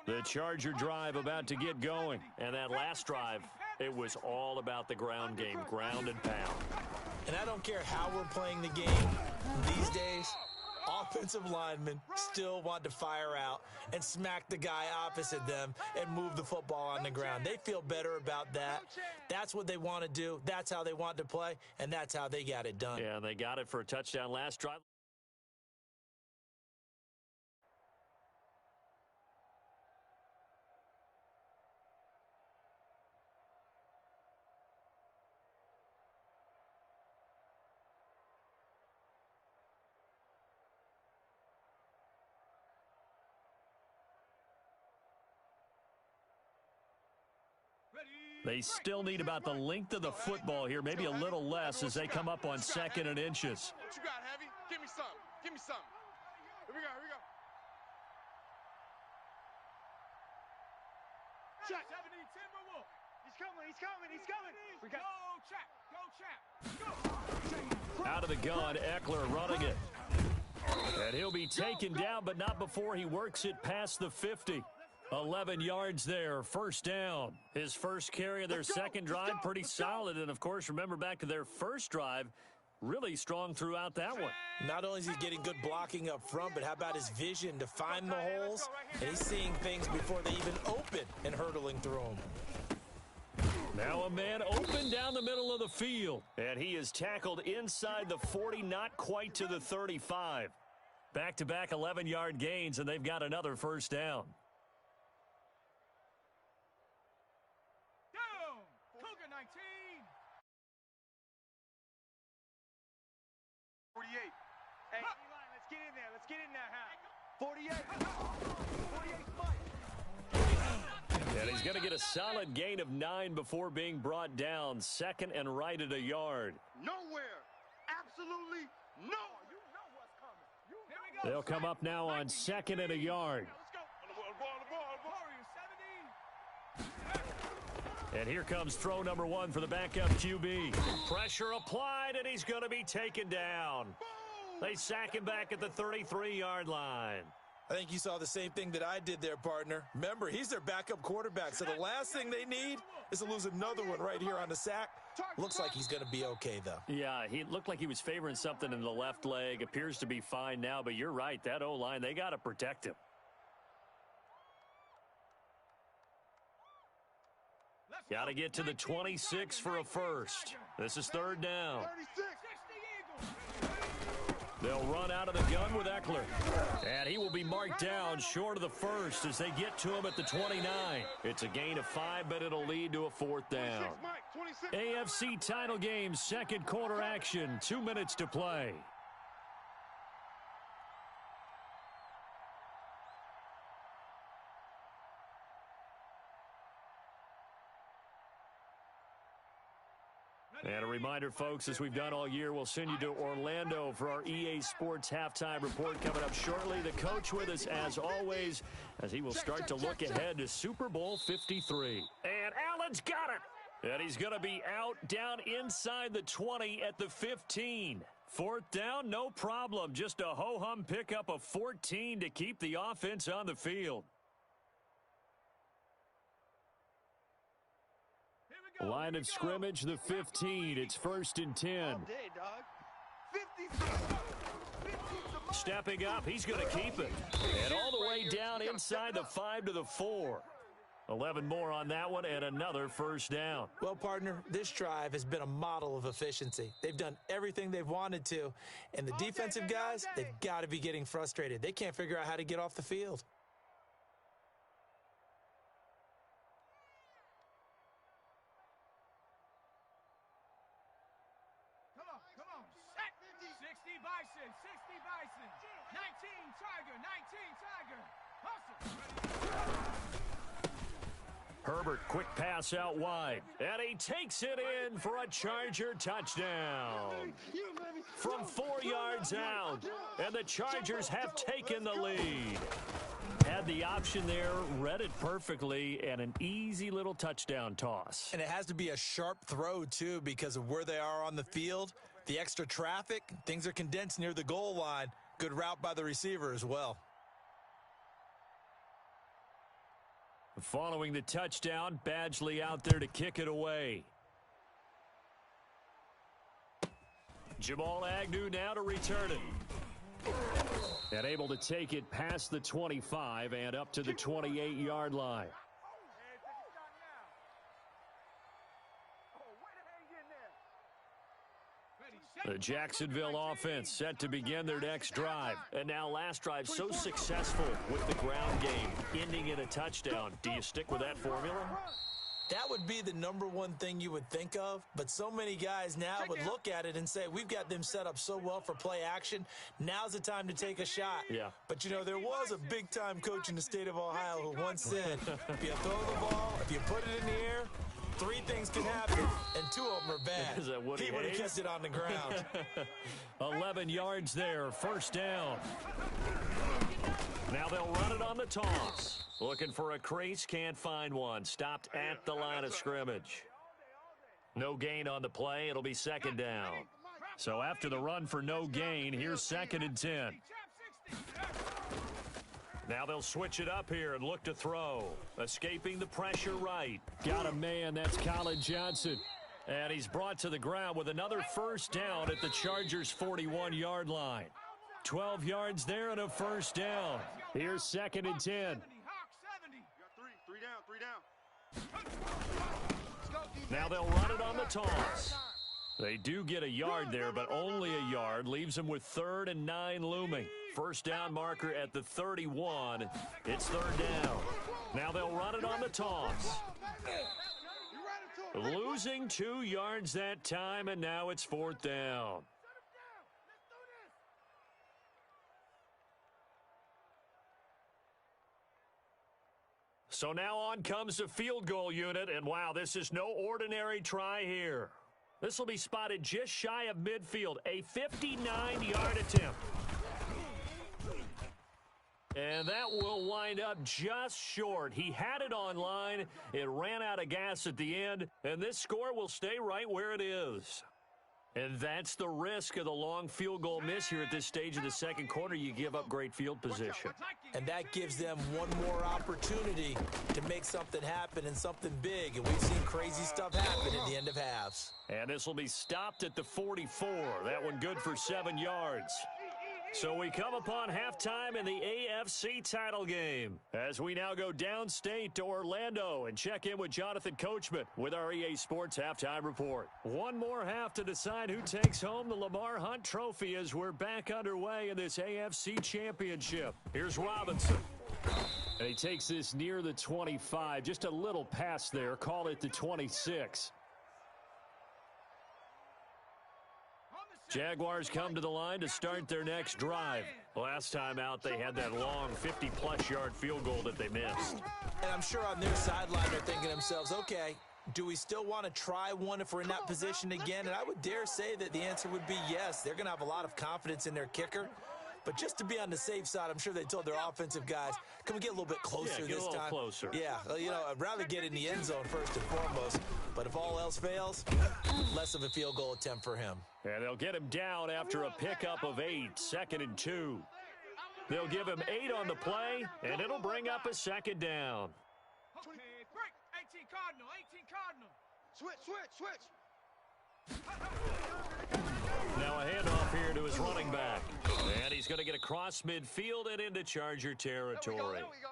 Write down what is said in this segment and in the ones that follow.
The Charger drive about to get going. And that last drive, it was all about the ground game, ground and pound. And I don't care how we're playing the game these days, offensive linemen still want to fire out and smack the guy opposite them and move the football on the ground. They feel better about that. That's what they want to do. That's how they want to play, and that's how they got it done. Yeah, they got it for a touchdown last drive. They still need about the length of the football here, maybe a little less as they come up on 2nd and inches. What you got, Heavy? Give me some. Give me some. Here we go. Here we go. Check. 17, Timberwolf. He's coming. He's coming. He's coming. We got. Go, Chap. Out of the gun, Eckler running it. And he'll be taken down, but not before he works it past the 50. 11 yards there, first down. His first carry of their second drive, pretty solid. And, of course, remember back to their first drive, really strong throughout that one. Not only is he getting good blocking up front, but how about his vision to find the holes? And he's seeing things before they even open and hurdling through them. Now a man open down the middle of the field. And he is tackled inside the 40, not quite to the 35. Back-to-back 11-yard gains, and they've got another first down. 48. Hey, let's get in there. Let's get in there, huh? 48. 48 fight. And he's going to get a solid gain of 9 before being brought down. 2nd and right at a yard. Nowhere. Absolutely nowhere. You know what's coming. They'll come up now on 2nd and a yard. Let's go. On the ball. And here comes throw number 1 for the backup QB. Pressure applied, and he's going to be taken down. They sack him back at the 33-yard line. I think you saw the same thing that I did there, partner. Remember, he's their backup quarterback, so the last thing they need is to lose another one right here on the sack. Looks like he's going to be okay, though. Yeah, he looked like he was favoring something in the left leg. Appears to be fine now, but you're right. That O-line, they got to protect him. Got to get to the 26 for a first. This is 3rd down. They'll run out of the gun with Eckler. And he will be marked down short of the first as they get to him at the 29. It's a gain of 5, but it'll lead to a 4th down. AFC title game, 2nd quarter action. 2 minutes to play. And a reminder, folks, as we've done all year, we'll send you to Orlando for our EA Sports halftime report coming up shortly. The coach with us, as always, as he will start to look ahead to Super Bowl 53. And Allen's got it. And he's going to be out down inside the 20 at the 15. 4th down, no problem. Just a ho-hum pickup of 14 to keep the offense on the field. Line of scrimmage, the 15. It's 1st and 10. Stepping up, he's going to keep it. And all the way down inside the 5 to the 4. 11 more on that one and another first down. Well, partner, this drive has been a model of efficiency. They've done everything they've wanted to. And the defensive guys, they've got to be getting frustrated. They can't figure out how to get off the field. Herbert, quick pass out wide. And he takes it in for a Charger touchdown. From 4 yards out. And the Chargers have taken the lead. Had the option there, read it perfectly, and an easy little touchdown toss. And it has to be a sharp throw, too, because of where they are on the field. The extra traffic, things are condensed near the goal line. Good route by the receiver as well. Following the touchdown, Badgley out there to kick it away. Jamal Agnew now to return it. And able to take it past the 25 and up to the 28-yard line. The Jacksonville offense set to begin their next drive. And now last drive so successful with the ground game, ending in a touchdown. Do you stick with that formula? That would be the #1 thing you would think of, but so many guys now would look at it and say, we've got them set up so well for play action. Now's the time to take a shot. Yeah. But, you know, there was a big-time coach in the state of Ohio who once said, if you throw the ball, if you put it in the air, 3 things can happen, and 2 of them are bad. Is that what he would have kept it on the ground. 11 yards there, first down. Now they'll run it on the toss. Looking for a crease, can't find one. Stopped at the line of scrimmage. No gain on the play. It'll be second down. So after the run for no gain, here's 2nd and 10. Now they'll switch it up here and look to throw. Escaping the pressure right. Got a man, that's Colin Johnson. And he's brought to the ground with another first down at the Chargers' 41-yard line. 12 yards there and a first down. Here's 2nd and 10. Now they'll run it on the toss. They do get a yard there, but only a yard. Leaves them with 3rd and 9 looming. First down marker at the 31. It's 3rd down. Now they'll run it on the toss. Losing 2 yards that time, and now it's 4th down. So now on comes the field goal unit, and wow, this is no ordinary try here. This will be spotted just shy of midfield, a 59-yard attempt. And that will wind up just short. He had it on line. It ran out of gas at the end, and this score will stay right where it is. And that's the risk of the long field goal miss here at this stage of the second quarter. You give up great field position. And that gives them one more opportunity to make something happen and something big. And we've seen crazy stuff happen at the end of halves. And this will be stopped at the 44. That one good for 7 yards. So we come upon halftime in the AFC title game as we now go downstate to Orlando and check in with Jonathan Coachman with our EA Sports Halftime Report. One more half to decide who takes home the Lamar Hunt Trophy as we're back underway in this AFC Championship. Here's Robinson. And he takes this near the 25. Just a little pass there. Call it the 26. Jaguars come to the line to start their next drive. Last time out, they had that long 50-plus yard field goal that they missed. And I'm sure on their sideline they're thinking to themselves, okay, do we still want to try one if we're in that position again? And I would dare say that the answer would be yes. They're going to have a lot of confidence in their kicker. But just to be on the safe side, I'm sure they told their offensive guys, can we get a little bit closer this time? Get a little closer. Yeah, you know, I'd rather get in the end zone first and foremost. But if all else fails, less of a field goal attempt for him. And they'll get him down after a pickup of 8, 2nd and 2. They'll give him 8 on the play, and it'll bring up a 2nd down. Okay, break. 18 Cardinal, 18 Cardinal. Switch. Now a handoff here to his running back. And he's going to get across midfield and into Charger territory. There we go.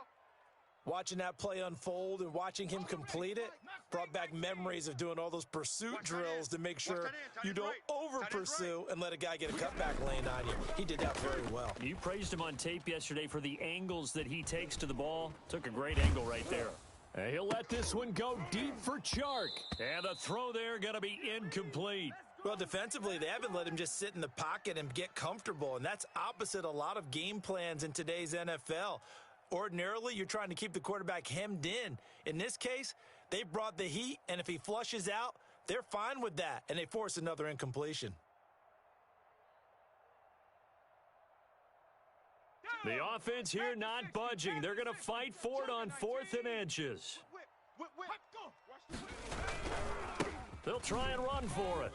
Watching that play unfold and watching him complete it brought back memories of doing all those pursuit drills to make sure you don't over-pursue and let a guy get a cutback lane on you. He did that very well. You praised him on tape yesterday for the angles that he takes to the ball. Took a great angle right there. And he'll let this one go deep for Chark. And the throw there going to be incomplete. Well, defensively, they haven't let him just sit in the pocket and get comfortable, and that's opposite a lot of game plans in today's NFL. Ordinarily, you're trying to keep the quarterback hemmed in. In this case, they brought the heat, and if he flushes out, they're fine with that, and they force another incompletion. The offense here not budging. They're going to fight for it on 4th and inches. They'll try and run for it.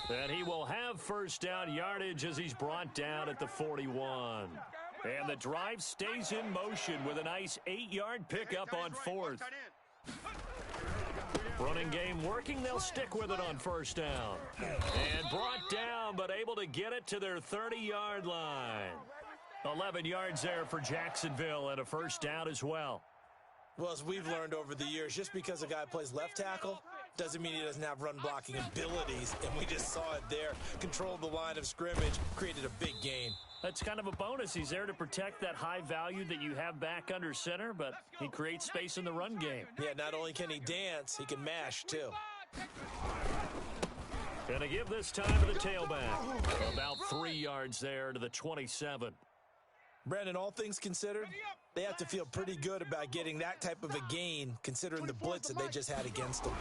And he will have first down yardage as he's brought down at the 41. And the drive stays in motion with a nice 8-yard pickup on fourth. Running game working. They'll stick with it on first down. And brought down, but able to get it to their 30-yard line. 11 yards there for Jacksonville and a first down as well. Well, as we've learned over the years, just because a guy plays left tackle doesn't mean he doesn't have run blocking abilities, and we just saw it there. Controlled the line of scrimmage, created a big gain. That's kind of a bonus. He's there to protect that high value that you have back under center, but he creates space in the run game. Yeah, not only can he dance, he can mash, too. Gonna give this time to the tailback. About 3 yards there to the 27. Brandon, all things considered, they have to feel pretty good about getting that type of a gain, considering the blitz that they just had against them.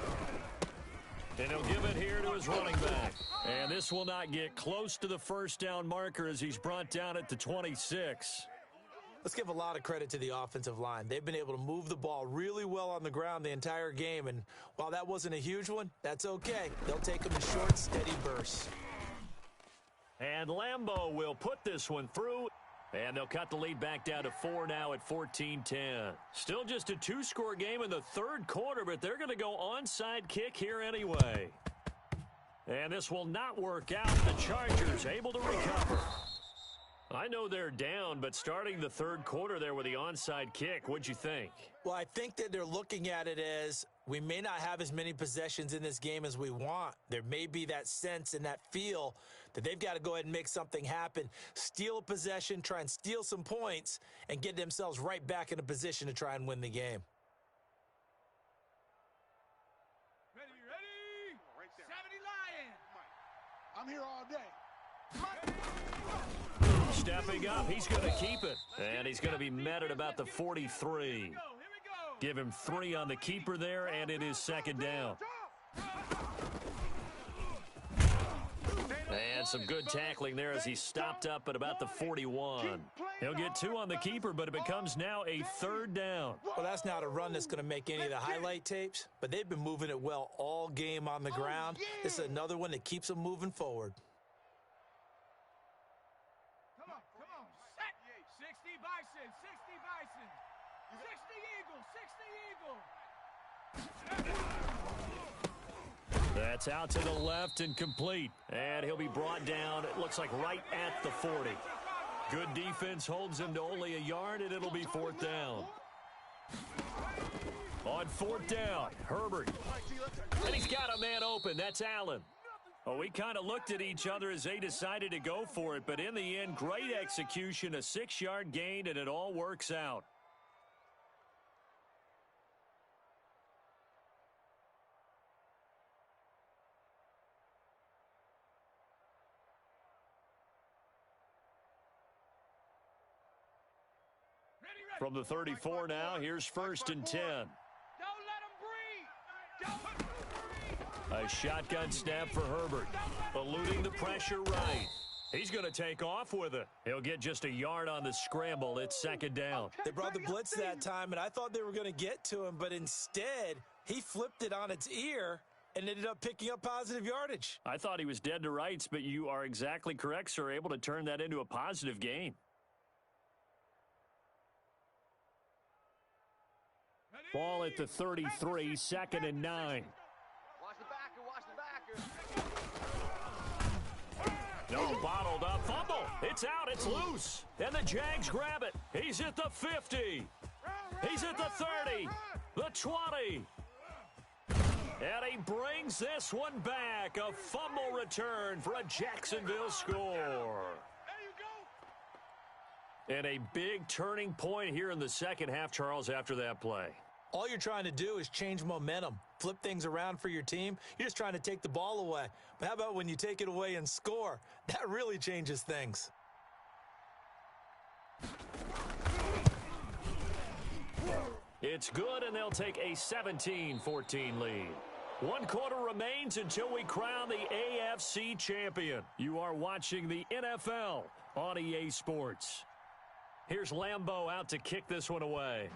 And he'll give it here to his running back. And this will not get close to the first down marker as he's brought down at the 26. Let's give a lot of credit to the offensive line. They've been able to move the ball really well on the ground the entire game. And while that wasn't a huge one, that's okay. They'll take them in short, steady bursts. And Lambeau will put this one through. And they'll cut the lead back down to 4 now at 14-10. Still just a 2-score game in the third quarter, but they're going to go onside kick here anyway. And this will not work out. The Chargers able to recover. I know they're down, but starting the third quarter there with the onside kick, what'd you think? Well, I think that they're looking at it as we may not have as many possessions in this game as we want. There may be that sense and that feel that they've got to go ahead and make something happen, steal a possession, try and steal some points, and get themselves right back in a position to try and win the game. Ready? 70 Lion. I'm here all day. Stepping up, he's going to keep it. And he's going to be met at about the 43. Give him 3 on the keeper there, and it is second down. And some good tackling there as he stopped up at about the 41. He'll get 2 on the keeper, but it becomes now a third down. Well, that's not a run that's going to make any of the highlight tapes, but they've been moving it well all game on the ground. This is another one that keeps them moving forward. Come on. Set. 60 Bison. 60 Bison. 60 Eagle. 60 Eagle. That's out to the left and complete. And he'll be brought down, it looks like right at the 40. Good defense holds him to only a yard, and it'll be fourth down. On fourth down, Herbert. And he's got a man open. That's Allen. Well, we kind of looked at each other as they decided to go for it, but in the end, great execution, a 6-yard gain, and it all works out. From the 34 now, here's first and 10. Don't let him breathe. A shotgun snap for Herbert. Eluding the pressure right. He's going to take off with it. He'll get just a yard on the scramble. It's second down. They brought the blitz that time, and I thought they were going to get to him, but instead, he flipped it on its ear and ended up picking up positive yardage. I thought he was dead to rights, but you are exactly correct, sir. Able to turn that into a positive gain. Ball at the 33, second and 9. Watch the backer. No, bottled up. Fumble. It's out. It's loose. And the Jags grab it. He's at the 50. He's at the 30. The 20. And he brings this one back. A fumble return for a Jacksonville score. And a big turning point here in the second half, Charles, after that play. All you're trying to do is change momentum, flip things around for your team. You're just trying to take the ball away. But how about when you take it away and score? That really changes things. It's good, and they'll take a 17-14 lead. 1 quarter remains until we crown the AFC champion. You are watching the NFL on EA Sports. Here's Lambeau out to kick this one away.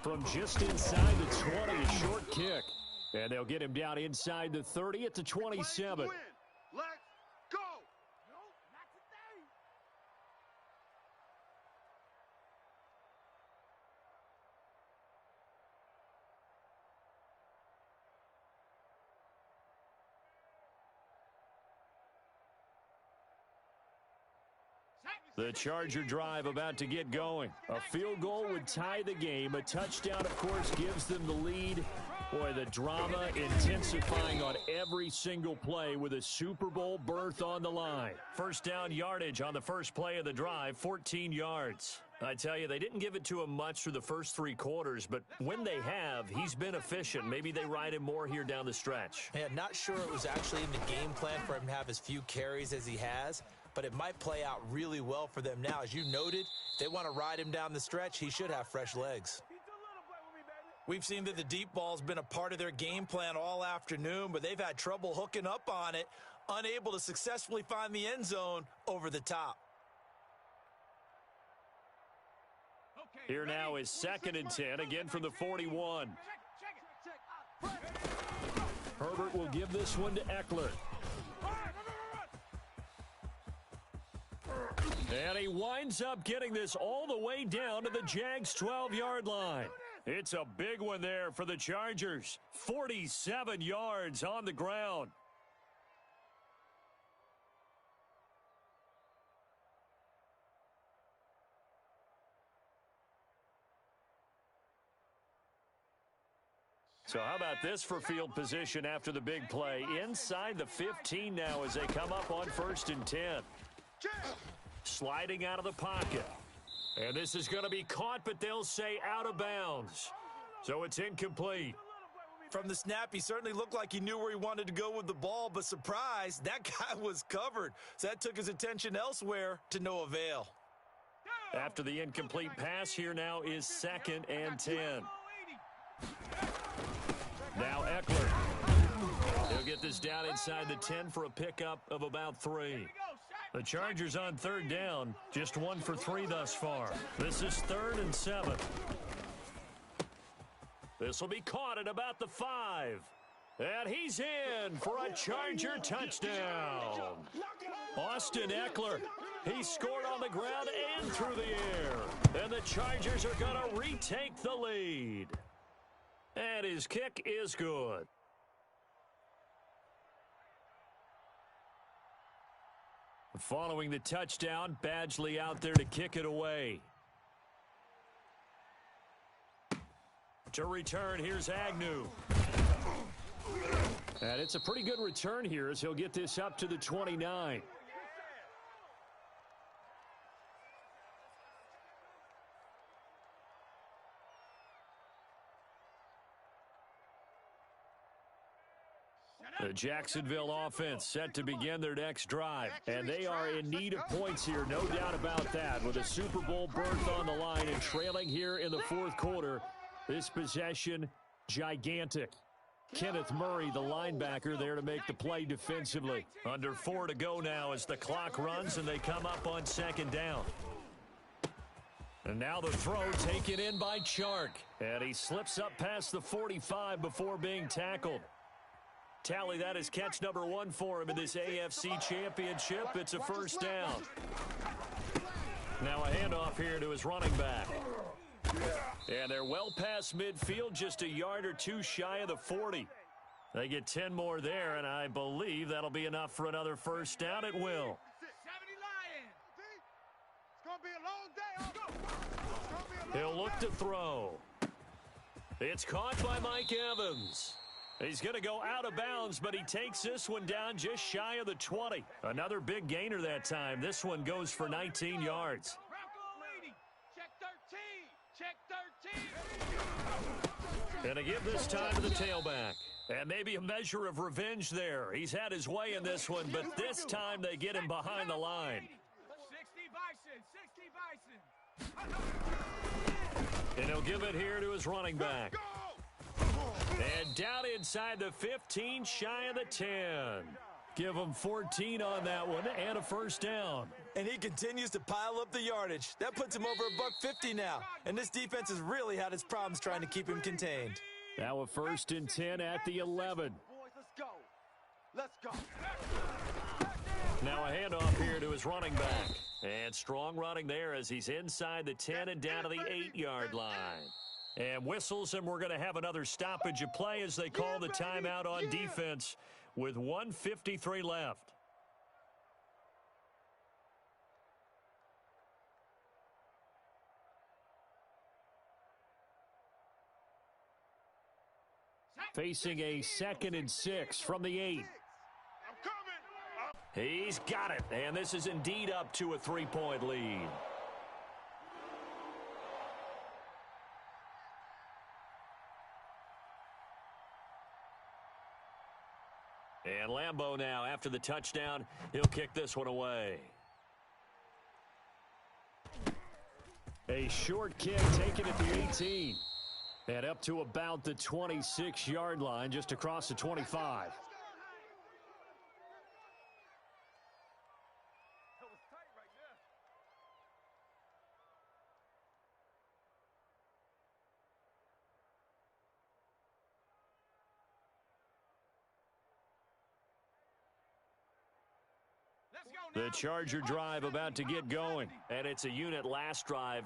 From just inside the 20, a short kick. And they'll get him down inside the 30 at the 27. The Charger drive about to get going. A field goal would tie the game. A touchdown, of course, gives them the lead. Boy, the drama intensifying on every single play with a Super Bowl berth on the line. First down yardage on the first play of the drive, 14 yards. I tell you, they didn't give it to him much through the first 3 quarters, but when they have, he's been efficient. Maybe they ride him more here down the stretch. Yeah, not sure it was actually in the game plan for him to have as few carries as he has, but it might play out really well for them now. As you noted, if they want to ride him down the stretch, he should have fresh legs. We've seen that the deep ball's been a part of their game plan all afternoon, but they've had trouble hooking up on it, unable to successfully find the end zone over the top. Here now is 2nd and 10, again from the 41. Herbert will give this one to Eckler. And he winds up getting this all the way down to the Jags' 12-yard line. It's a big one there for the Chargers. 47 yards on the ground. So how about this for field position after the big play? Inside the 15 now as they come up on 1st and 10. Sliding out of the pocket. And this is going to be caught, but they'll say out of bounds. So it's incomplete. From the snap, he certainly looked like he knew where he wanted to go with the ball, but surprise, that guy was covered. So that took his attention elsewhere to no avail. After the incomplete pass, here now is 2nd and 10. Now Eckler. He'll get this down inside the 10 for a pickup of about 3. The Chargers on 3rd down, just 1 for 3 thus far. This is 3rd and 7. This will be caught at about the 5. And he's in for a Charger touchdown. Austin Eckler, he scored on the ground and through the air. And the Chargers are going to retake the lead. And his kick is good. Following the touchdown, Badgley out there to kick it away. To return, here's Agnew. And it's a pretty good return here as he'll get this up to the 29. The Jacksonville offense set to begin their next drive, and they are in need of points here, no doubt about that. With a Super Bowl berth on the line and trailing here in the 4th quarter, this possession, gigantic. Kenneth Murray, the linebacker, there to make the play defensively. Under 4 to go now as the clock runs and they come up on 2nd down. And now the throw taken in by Chark, and he slips up past the 45 before being tackled. Tally that is catch number 1 for him in this AFC Championship. It's a 1st down. Now a handoff here to his running back. And they're well past midfield, just a yard or 2 shy of the 40. They get 10 more there, and I believe that'll be enough for another 1st down. It will. He'll look to throw. It's caught by Mike Evans. He's going to go out of bounds, but he takes this one down just shy of the 20. Another big gainer that time. This one goes for 19 yards. And to give this time to the tailback. And maybe a measure of revenge there. He's had his way in this one, but this time they get him behind the line. 60 Bison. And he'll give it here to his running back. And down inside the 15, shy of the 10. Give him 14 on that one and a 1st down. And he continues to pile up the yardage. That puts him over $150 now. And this defense has really had its problems trying to keep him contained. Now a 1st and 10 at the 11. Let's go. Now a handoff here to his running back. And strong running there as he's inside the 10 and down to the 8-yard line. And whistles, and we're going to have another stoppage of play as they call the timeout on defense with 1:53 left. Facing a 2nd and 6 from the 8. He's got it, and this is indeed up to a 3-point lead. And Lambeau now, after the touchdown, he'll kick this one away. A short kick taken at the 18. And up to about the 26-yard line, just across the 25. The Charger drive about to get going. And it's a unit last drive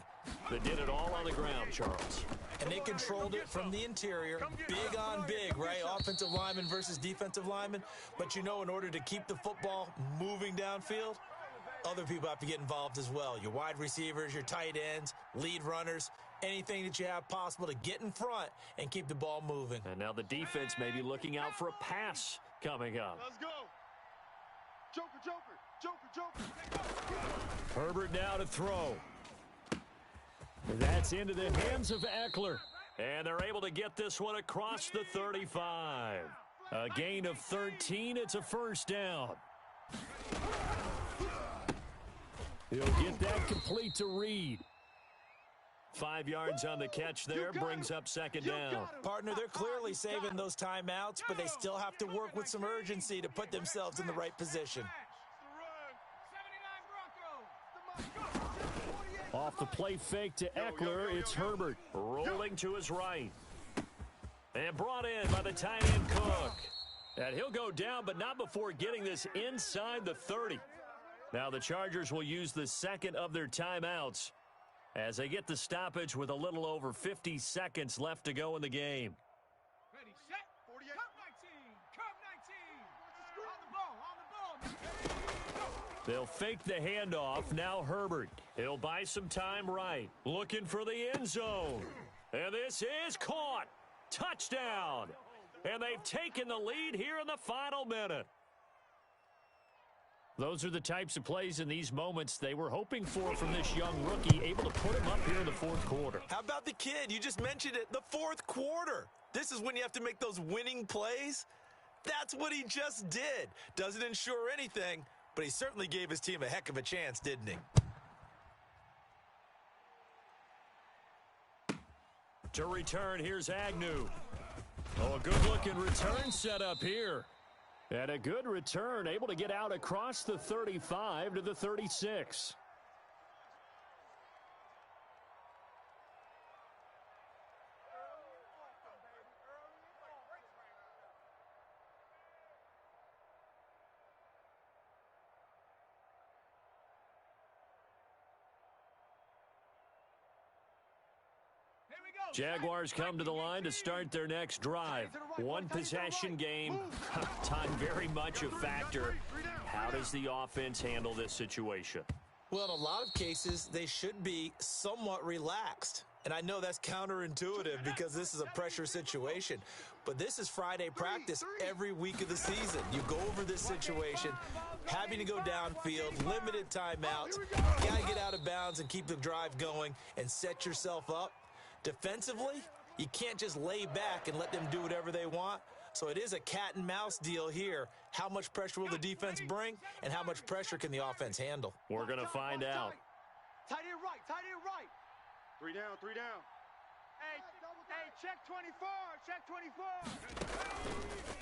that did it all on the ground, Charles. And they controlled it from the interior. Big on big, right? Offensive lineman versus defensive lineman. But you know, in order to keep the football moving downfield, other people have to get involved as well. Your wide receivers, your tight ends, lead runners, anything that you have possible to get in front and keep the ball moving. And now the defense may be looking out for a pass coming up. Let's go. Joker, Joker. Joker. Herbert now to throw. That's into the hands of Eckler. And they're able to get this one across the 35. A gain of 13. It's a first down. He'll get that complete to Reed. 5 yards on the catch there, brings up second down. Partner, they're clearly saving those timeouts, but they still have to work with some urgency to put themselves in the right position. Off the play fake to Eckler, it's Herbert rolling to his right. And brought in by the tight end Cook. And he'll go down, but not before getting this inside the 30. Now the Chargers will use the second of their timeouts as they get the stoppage with a little over 50 seconds left to go in the game. Ready, set, 48. Come 19. On the ball. They'll fake the handoff. Now Herbert. He'll buy some time right. Looking for the end zone. And this is caught. Touchdown. And they've taken the lead here in the final minute. Those are the types of plays in these moments they were hoping for from this young rookie, able to put him up here in the fourth quarter. How about the kid? You just mentioned it, the fourth quarter. This is when you have to make those winning plays. That's what he just did. Doesn't ensure anything, but he certainly gave his team a heck of a chance, didn't he? To return, here's Agnew. Oh, a good-looking return set up here. And a good return, able to get out across the 35 to the 36. Jaguars come to the line to start their next drive. One possession game. Time very much a factor. How does the offense handle this situation? Well, in a lot of cases, they should be somewhat relaxed. And I know that's counterintuitive because this is a pressure situation. But this is Friday practice every week of the season. You go over this situation, having to go downfield, limited timeouts. You got to get out of bounds and keep the drive going and set yourself up. Defensively, you can't just lay back and let them do whatever they want. So it is a cat and mouse deal here. How much pressure will the defense bring, and how much pressure can the offense handle? We're going to find out. Tight end right, tight end right. 3 down, 3 down. Hey, check 24, check 24.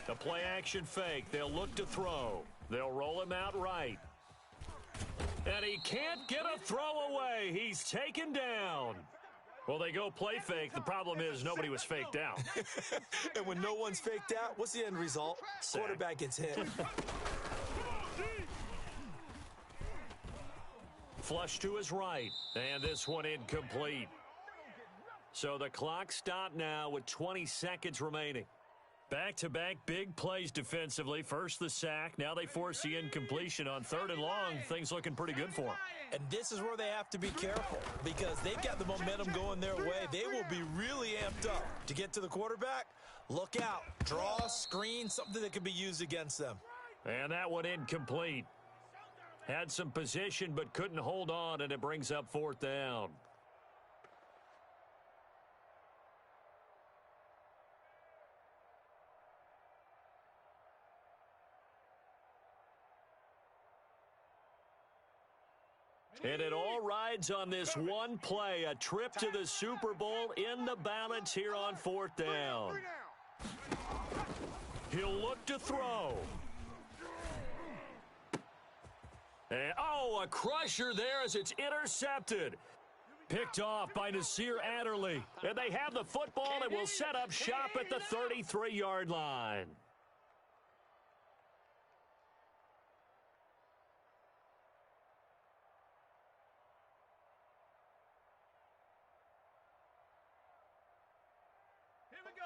The play action fake. They'll look to throw. They'll roll him out right. And he can't get a throw away. He's taken down. Well, they go play fake. The problem is nobody was faked out. And when no one's faked out, what's the end result? Sack. Quarterback gets hit. Flush to his right. And this one incomplete. So the clock stopped now with 20 seconds remaining. Back-to-back big plays defensively. First the sack. Now they force the incompletion on 3rd and long. Things looking pretty good for them. And this is where they have to be careful because they've got the momentum going their way. They will be really amped up to get to the quarterback. Look out. Draw, screen, something that can be used against them. And that one incomplete. Had some position but couldn't hold on, and it brings up 4th down. And it all rides on this one play, a trip to the Super Bowl in the balance here on 4th down. He'll look to throw. And, oh, a crusher there as it's intercepted. Picked off by Nasir Adderley. And they have the football and will set up shop at the 33-yard line.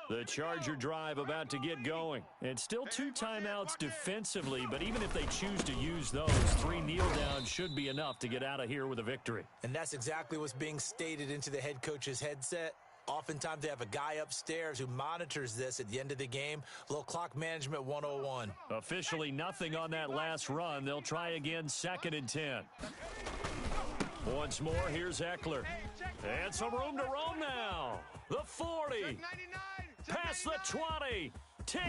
The Charger drive about to get going. It's still 2 timeouts defensively, but even if they choose to use those, 3 kneel downs should be enough to get out of here with a victory. And that's exactly what's being stated into the head coach's headset. Oftentimes they have a guy upstairs who monitors this at the end of the game. Little clock management 101. Officially nothing on that last run. They'll try again, 2nd and 10. Once more, here's Eckler. And some room to roam now. The 40. Past the 20. 10.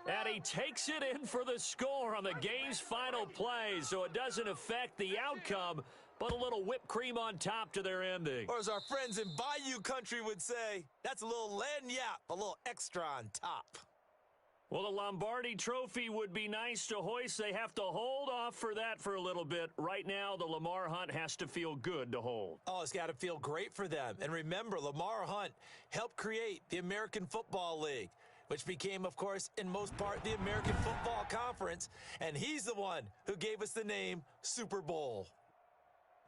And he takes it in for the score on the game's final play, so it doesn't affect the outcome, but a little whipped cream on top to their ending. Or as our friends in Bayou Country would say, that's a little lagniappe, a little extra on top. Well, the Lombardi Trophy would be nice to hoist. They have to hold off for that for a little bit. Right now, the Lamar Hunt has to feel good to hold. Oh, it's got to feel great for them. And remember, Lamar Hunt helped create the American Football League, which became, of course, in most part, the American Football Conference. And he's the one who gave us the name Super Bowl.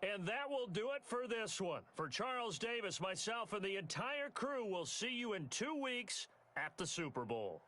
And that will do it for this one. For Charles Davis, myself, and the entire crew, we'll see you in 2 weeks at the Super Bowl.